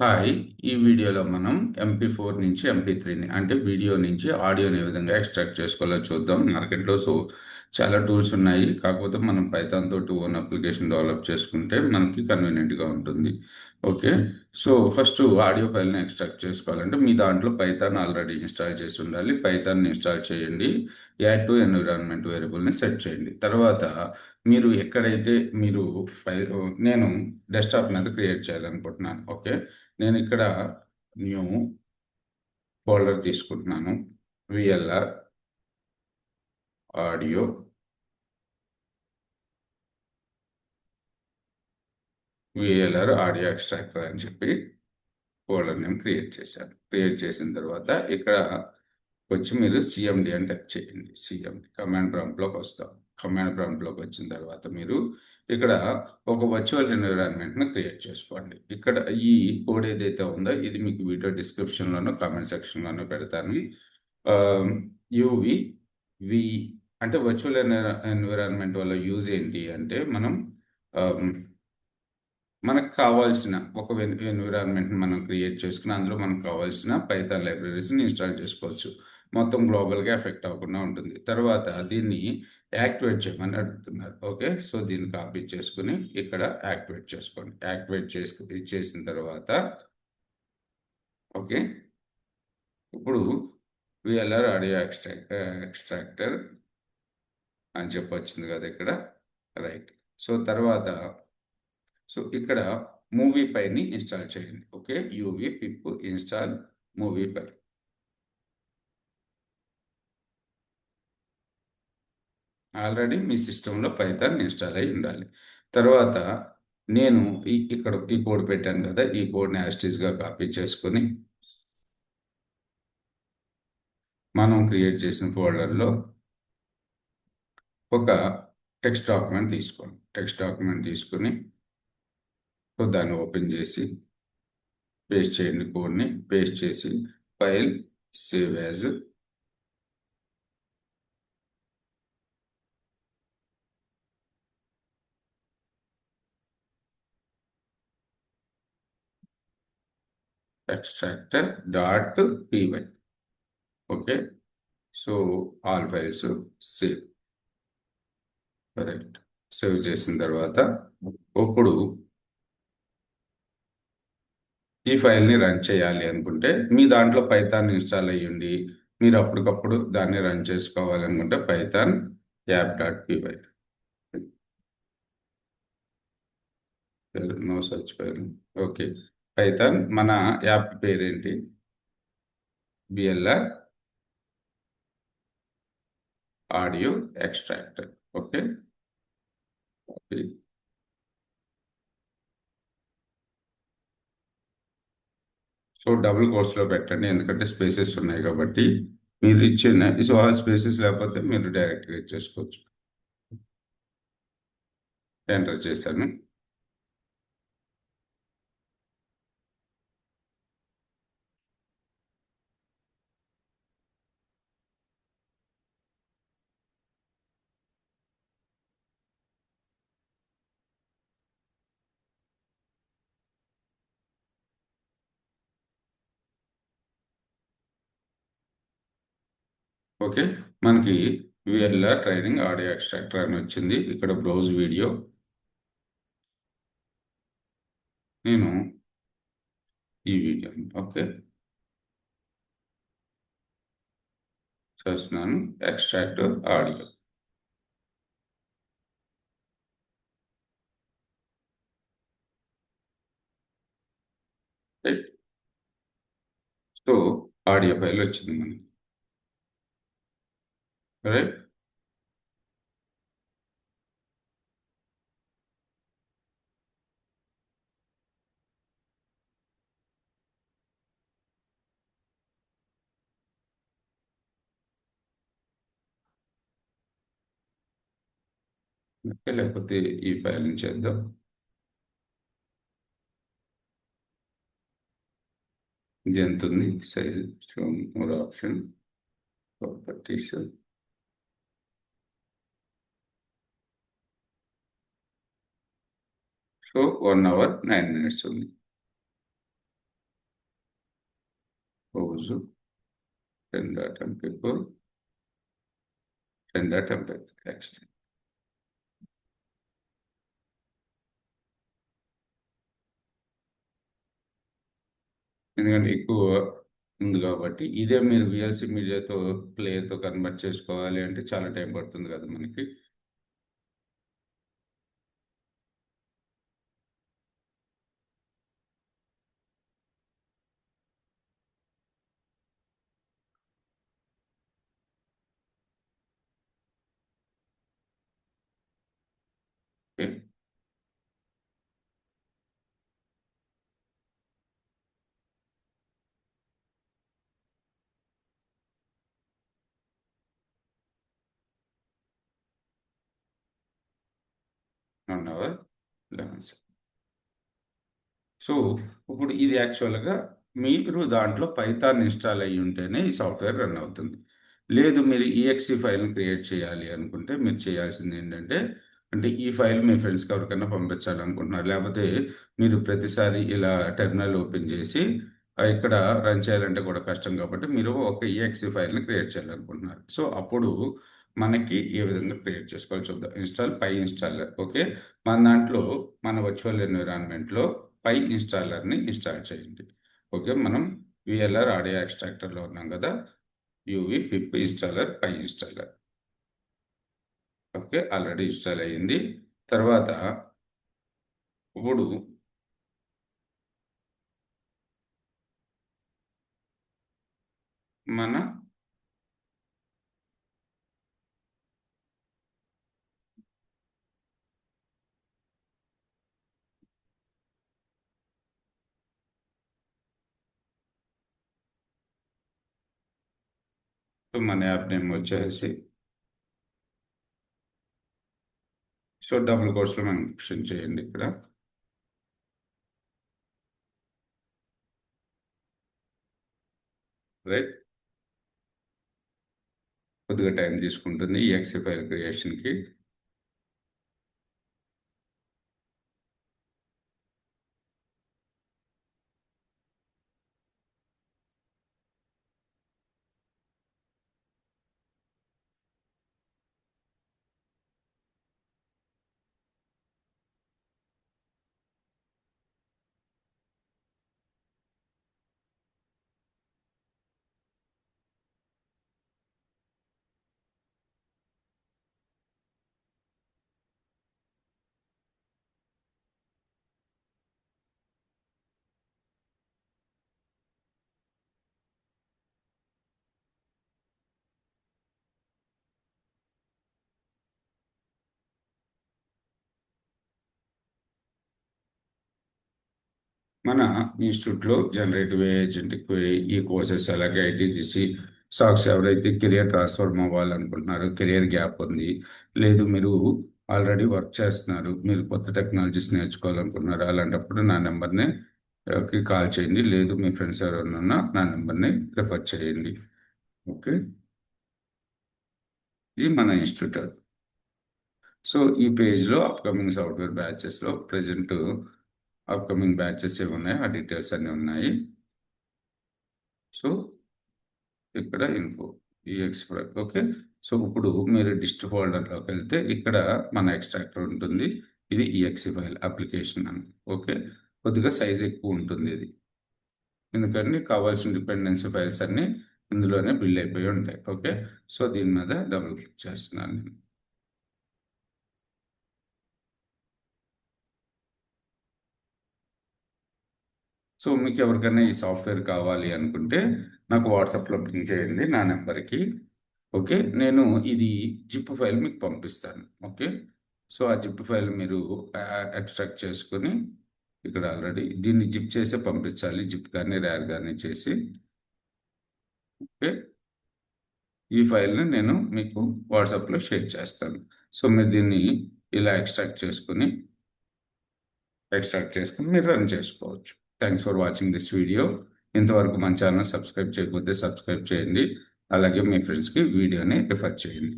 Hi! ఈ వీడియోలో మనం MP4 నుంచి MP3ని అంటే వీడియో నుంచి ఆడియోని ఏ విధంగా ఎక్స్ట్రాక్ట్ చేసుకోవాలో చూద్దాం. మార్కెట్‌లో చాలా టూల్స్ ఉన్నాయి. కాకపోతే మనం పైథాన్ తోటి ఓన్ అప్లికేషన్ డెవలప్ చేసుకుంటే మనకి కన్వీనియంట్‌గా ఉంటుంది. ఓకే. సో, ఫస్ట్ ఆడియో ఫైల్‌ని ఎక్స్ట్రాక్ట్ చేసుకోవాలంటే మీ దాంట్లో పైథాన్ ఆల్రెడీ ఇన్‌స్టాల్ చేసి ఉండాలి. పైథాన్‌ని ఇన్‌స్టాల్ చేయండి. యాడ్ టు ఎన్విరాన్మెంట్ వేరియబుల్‌ని సెట్ చేయండి. తర్వాత మీరు ఎక్కడైతే మీరు ఫైల్ నేను డెస్క్‌టాప్ మీద క్రియేట్ చేయాలనుకుంటున్నాను. ఓకే. నేను ఇక్కడ న్యూ ఫోల్డర్ తీసుకుంటున్నాను. VLR audio VLR audio extractor అని చెప్పి ఫోల్డర్ నేమ్ క్రియేట్ చేశాను. క్రియేట్ చేసిన తర్వాత ఇక్కడ వచ్చి మీరు సిఎండి అని టైప్ చేయండి. సిఎండి కమాండ్ ప్రాంప్ట్లోకి వస్తాం. కమాండ్ ప్రాంప్ట్లోకి వచ్చిన తర్వాత మీరు ఇక్కడ ఒక వర్చువల్ ఎన్విరాన్మెంట్ను క్రియేట్ చేసుకోండి. ఇక్కడ ఈ కోడ్ ఏదైతే ఉందో ఇది మీకు వీడియో డిస్క్రిప్షన్లోనో కామెంట్ సెక్షన్లోనో పెడతాను. యూవి వి అంటే వర్చువల్ ఎన్విరాన్మెంట్ వల్ల యూజ్ ఏంటి అంటే మనకు కావాల్సిన ఒక ఎన్విరాన్మెంట్ని మనం క్రియేట్ చేసుకుని అందులో మనకు కావాల్సిన పైథాన్ లైబ్రరీస్ని ఇన్స్టాల్ చేసుకోవచ్చు. మొత్తం గ్లోబల్గా ఎఫెక్ట్ అవ్వకుండా ఉంటుంది. తర్వాత దీన్ని యాక్టివేట్ చేయమని అడుగుతున్నారు. ఓకే. సో దీన్ని కాపీ చేసుకుని ఇక్కడ యాక్టివేట్ చేసుకోండి. యాక్టివేట్ చేసిన తర్వాత ఓకే. ఇప్పుడు విఎల్ఆర్ ఆడియో ఎక్స్ట్రాక్టర్ అని చెప్పి వచ్చింది కదా ఇక్కడ. రైట్. సో తర్వాత ఇక్కడ మూవీ పైని ఇన్స్టాల్ చేయండి. ఓకే. యూవి పిప్ ఇన్స్టాల్ మూవీ పై. ఆల్రెడీ మీ సిస్టంలో పైథాన్ ఇన్స్టాల్ అయి ఉండాలి. తర్వాత నేను ఇక్కడ ఈ కోడ్ పెట్టాను కదా, ఈ కోడ్ని యాస్టీస్గా కాపీ చేసుకొని మనం క్రియేట్ చేసిన ఫోల్డర్లో ఒక టెక్స్ట్ డాక్యుమెంట్ తీసుకోండి. టెక్స్ట్ డాక్యుమెంట్ తీసుకుని దాన్ని ఓపెన్ చేసి పేస్ట్ చేయండి. కోడ్ని పేస్ట్ చేసి file save as extractor dot py. Okay. So all files save. Correct. Save చేసిన తర్వాత ఇప్పుడు ఈ ఫైల్ని రన్ చేయాలి అనుకుంటే మీ దాంట్లో పైథాన్ ఇన్స్టాల్ అయ్యింది. మీరు అప్పటికప్పుడు దాన్ని రన్ చేసుకోవాలనుకుంటే Python app dot py. No such file. Okay. Python మన యాప్ పేరేంటి? BLR audio extractor. Okay. Okay. So double కోర్స్లో పెట్టండి ఎందుకంటే స్పేసెస్ ఉన్నాయి కాబట్టి. మీరు ఇచ్చిన ఆ స్పేసెస్ లేకపోతే మీరు డైరెక్ట్గా ఇచ్చేసుకోవచ్చు. ఎంటర్ చేశాను. ఓకే. మనకి విఎల్ఆర్ ట్రైనింగ్ ఆడియో ఎక్స్ట్రాక్టర్ అని వచ్చింది. ఇక్కడ బ్రౌజ్ వీడియో. నేను ఈ వీడియో ఓకే చేస్తున్నాను. Extract audio. Right. So audio file వచ్చింది మనకి. రైట్. ఓకే. లేకపోతే ఈ ఫైల్ నుంచి చేద్దాం. ఇది ఎంత ఉంది size? More option properties. So 1 hour 9 minutes ఉంది. Suppose 10.mp4 10.mp3 actually. ఎందుకంటే ఎక్కువ ఉంది కాబట్టి ఇదే మీరు విఎల్సి మీడియాతో ప్లేయర్తో కన్వర్ట్ చేసుకోవాలి అంటే చాలా టైం పడుతుంది కదా మనకి. Okay, one hour 11 seconds. So ఇప్పుడు ఇది యాక్చువల్గా మీరు దాంట్లో పైథాన్ ఇన్స్టాల్ అయ్యి ఉంటేనే ఈ సాఫ్ట్వేర్ రన్ అవుతుంది. లేదు మీరు ఈఎక్సి ఫైల్ని క్రియేట్ చేయాలి అనుకుంటే మీరు చేయాల్సింది ఏంటంటే, అంటే ఈ ఫైల్ మీ ఫ్రెండ్స్కి ఎవరికైనా పంపించాలనుకుంటున్నారు, లేకపోతే మీరు ప్రతిసారి ఇలా టెర్మినల్ ఓపెన్ చేసి ఇక్కడ రన్ చేయాలంటే కూడా కష్టం కాబట్టి మీరు ఒక ఈఎక్సి ఫైల్ని క్రియేట్ చేయాలనుకుంటున్నారు. సో అప్పుడు మనకి ఏ విధంగా క్రియేట్ చేసుకోవాలి చూద్దాం. ఇన్స్టాల్ పై ఇన్స్టాలర్. ఓకే, మన దాంట్లో మన వర్చువల్ ఎన్విరాన్మెంట్లో పై ఇన్స్టాలర్ని ఇన్స్టాల్ చేయండి. ఓకే, మనం విఎల్ఆర్ ఆడియో ఎక్స్ట్రాక్టర్లో ఉన్నాం కదా, యూవి పిప్ ఇన్స్టాలర్ పై ఇన్స్టాలర్. ఓకే, ఆల్రెడీ ఇన్స్టాల్ అయ్యింది. తర్వాత ఇప్పుడు మన మన యాప్ నేమ్ వచ్చేసి సో డబుల్ కోర్స్లో మెన్షన్ చేయండి ఇక్కడ. రైట్, కొద్దిగా టైం తీసుకుంటుంది ఈ ఎక్సీ ఫైల్ క్రియేషన్కి. మన ఇన్స్టిట్యూట్లో జనరేటివ్ ఏజెంట్కి ఈ కోర్సెస్, అలాగే ఐటీజీసీ సాక్స్ ఎవరైతే కెరియర్ ట్రాన్స్ఫార్మ్ అవ్వాలనుకుంటున్నారో, కెరియర్ గ్యాప్ ఉంది, లేదు మీరు ఆల్రెడీ వర్క్ చేస్తున్నారు, మీరు కొత్త టెక్నాలజీస్ నేర్చుకోవాలనుకుంటున్నారు, అలాంటప్పుడు నా నెంబర్ని కి కాల్ చేయండి. లేదు మీ ఫ్రెండ్స్ ఎవరైనా ఉన్నా నా నెంబర్ని రిఫర్ చేయండి. ఓకే, ఇది మన ఇన్స్టిట్యూట్. సో ఈ పేజ్లో అప్కమింగ్ సాఫ్ట్వేర్ బ్యాచెస్లో ప్రజెంట్ అప్కమింగ్ బ్యాచెస్ ఏమి ఉన్నాయో ఆ డీటెయిల్స్ అన్నీ ఉన్నాయి. సో ఇక్కడ ఇన్ఫో ఈఎక్స్ప్రెస్. ఓకే, సో ఇప్పుడు మీరు డిస్ట్ ఫోల్డర్లోకి వెళ్తే ఇక్కడ మన ఎక్స్ట్రాక్టర్ ఉంటుంది. ఇది ఈఎక్సి ఫైల్ అప్లికేషన్ అని. ఓకే, కొద్దిగా సైజ్ ఎక్కువ ఉంటుంది ఇది, ఎందుకంటే కావాల్సిన డిపెండెన్సీ ఫైల్స్ అన్నీ ఇందులోనే బిల్డ్ అయిపోయి ఉంటాయి. ఓకే, సో దీని మీద డబుల్ క్లిక్ చేస్తున్నాను నేను. సో మీకు ఎవరికైనా ఈ సాఫ్ట్వేర్ కావాలి అనుకుంటే నాకు వాట్సాప్లో పింక్ చేయండి నా నెంబర్కి. ఓకే, నేను ఇది జిప్ ఫైల్ మీకు పంపిస్తాను. ఓకే, సో ఆ జిప్ ఫైల్ మీరు ఎక్స్ట్రాక్ట్ చేసుకొని ఇక్కడ ఆల్రెడీ దీన్ని జిప్ చేసే పంపించాలి, జిప్ కానీ ర్యార్ కానీ చేసి. ఓకే, ఈ ఫైల్ని నేను మీకు వాట్సాప్లో షేర్ చేస్తాను. సో మీరు దీన్ని ఇలా ఎక్స్ట్రాక్ట్ చేసుకుని మీరు రన్ చేసుకోవచ్చు. Thanks for watching this video. ఇంతవరకు మన ఛానల్ సబ్స్క్రైబ్ చేయకపోతే సబ్స్క్రైబ్ చేయండి, అలాగే మీ ఫ్రెండ్స్కి వీడియోని రిఫర్ చేయండి.